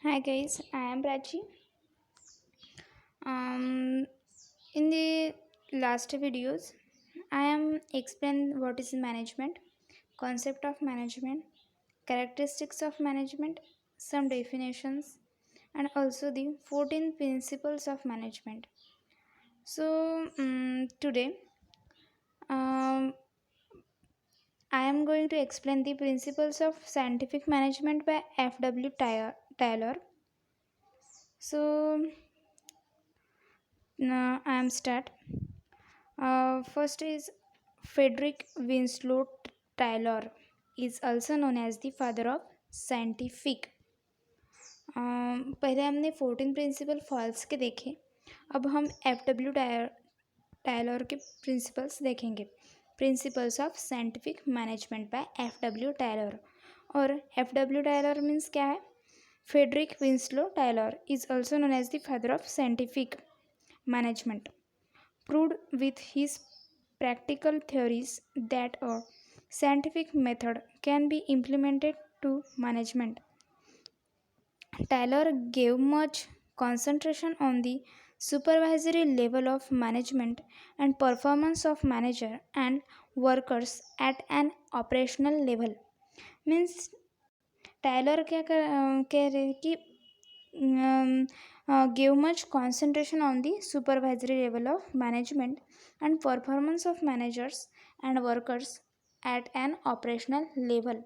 Hi guys, I am Prachi. Um, in the last videos, I am explain what is management, concept of management, characteristics of management, some definitions, and also the 14 principles of management. So today, um, I am going to explain the principles of scientific management by F.W. Taylor. So now I am start. First is Frederick Winslow Taylor is also known as the father of scientific. पहले हमने 14 principal false के देखे. अब हम Tyler के principles देखेंगे. Principles of scientific management by F.W. Taylor. और F.W. Taylor means क्या है? Frederick Winslow Taylor is also known as the father of scientific management, proved with his practical theories that a scientific method can be implemented to management. Taylor gave much concentration on the supervisory level of management and performance of manager and workers at an operational level. Means Tyler कह रहे कि gave much concentration on the supervisory level of management and performance of managers and workers at an operational level.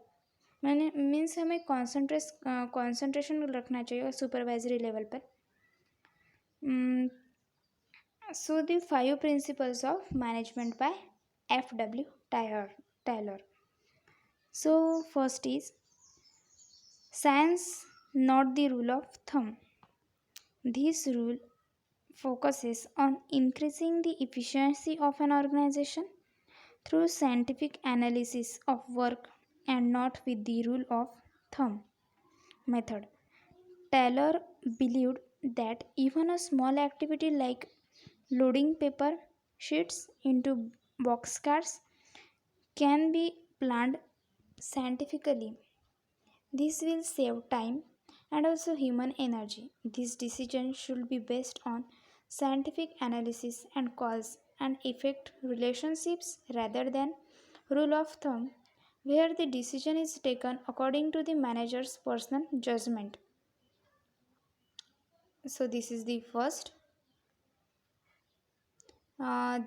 मैंने means हमें concentration रखना चाहिए supervisory level पर. So the 5 principles of management by F.W. Taylor. So first is science, not the rule of thumb. This rule focuses on increasing the efficiency of an organization through scientific analysis of work and not with the rule of thumb method. Taylor believed that even a small activity like loading paper sheets into boxcars can be planned scientifically. This will save time and also human energy. This decision should be based on scientific analysis and cause and effect relationships rather than rule of thumb where the decision is taken according to the manager's personal judgment. So this is the first.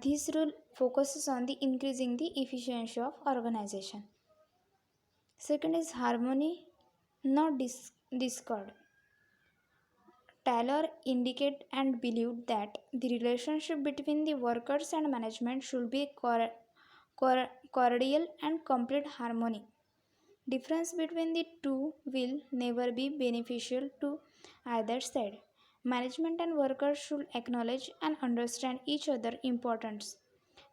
This rule focuses on the increasing the efficiency of organization. Second is harmony, not discord. Taylor indicated and believed that the relationship between the workers and management should be cordial and complete harmony. Difference between the two will never be beneficial to either side. Management and workers should acknowledge and understand each other's importance.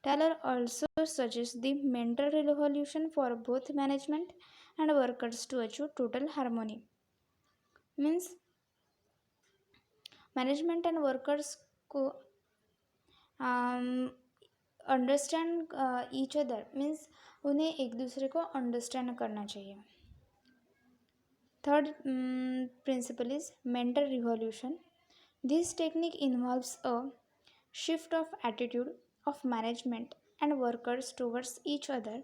Taylor also suggests the mental revolution for both management and workers to achieve total harmony. Means management and workers को understand each other means उन्हें एक दूसरे को understand करना चाहिए. Third principal is mental revolution. This technique involves a shift of attitude of management and workers towards each other.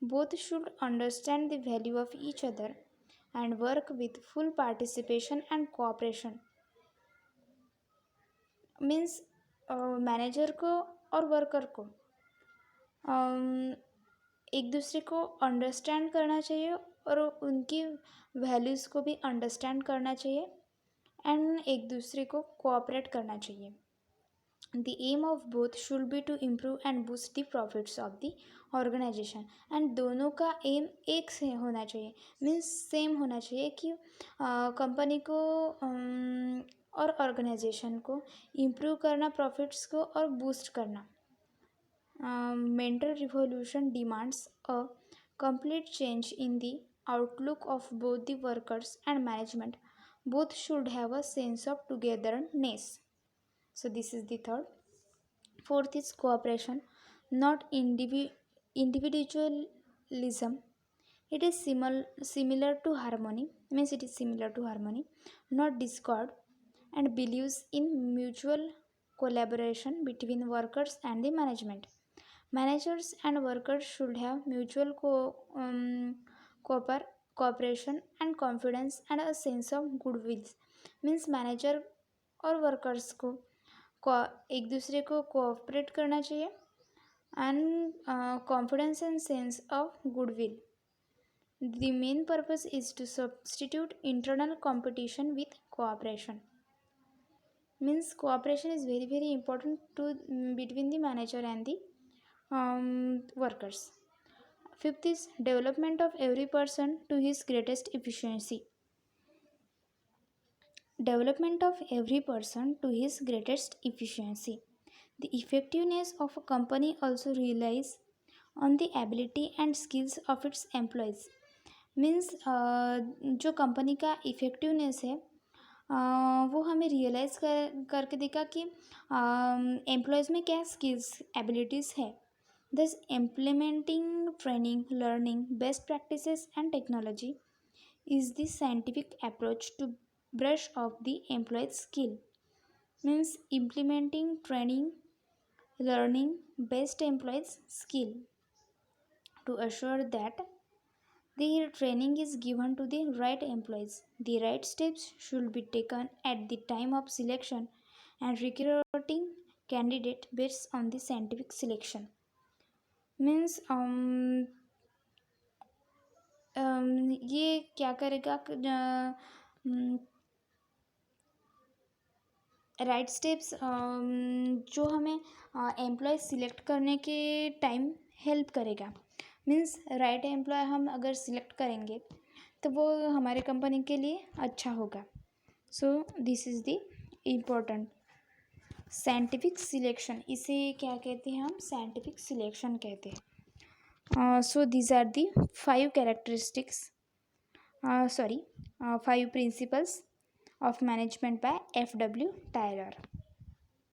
Both should understand the value of each other and work with full participation and cooperation. Means manager को और worker को एक दूसरे को understand करना चाहिए और उनकी वैल्यूज़ को भी अंडरस्टैंड करना चाहिए एंड एक दूसरे को कोऑपरेट करना चाहिए. The aim of both should be to improve and boost the profits of the organisation. And दोनों का एम एक से होना चाहिए मीन्स सेम होना चाहिए कि कंपनी को और ऑर्गेनाइजेशन को इम्प्रूव करना, प्रॉफिट्स को और बूस्ट करना. Mental revolution demands a complete change in the outlook of both the workers and management. Both should have a sense of togetherness. So this is the third. Fourth is cooperation, not individualism. It is similar to harmony, means it is similar to harmony, not discord, and believes in mutual collaboration between workers and the management. Managers and workers should have mutual cooper- cooperation and confidence and a sense of goodwill. Means manager और workers को एक दूसरे को cooperate करना चाहिए and confidence and sense of goodwill. The main purpose is to substitute internal competition with cooperation. Means cooperation is very important to between the manager and the workers. Fifth is development of every person to his greatest efficiency. Development of every person to his greatest efficiency. The effectiveness of a company also relies on the ability and skills of its employees. Means जो company का effectiveness है वो हमें realise करके देखा कि employees में क्या स्किल्स एबिलिटीज़ है. दस implementing training learning best practices and technology is the scientific approach to brush off the employee's skill. Means implementing training learning best employees skill to assure that the training is given to the right employees. The right steps should be taken at the time of selection and recruiting candidate based on the scientific selection. Means ये क्या करेगा, right steps जो हमें employ select करने के time help करेगा. Means right employ हम अगर सिलेक्ट करेंगे तो वो हमारे कंपनी के लिए अच्छा होगा. So this is the important scientific selection. इसे क्या कहते हैं हम, साइंटिफिक सिलेक्शन कहते हैं. So these are the 5 characteristics, 5 principles of management by F.W. Tyler.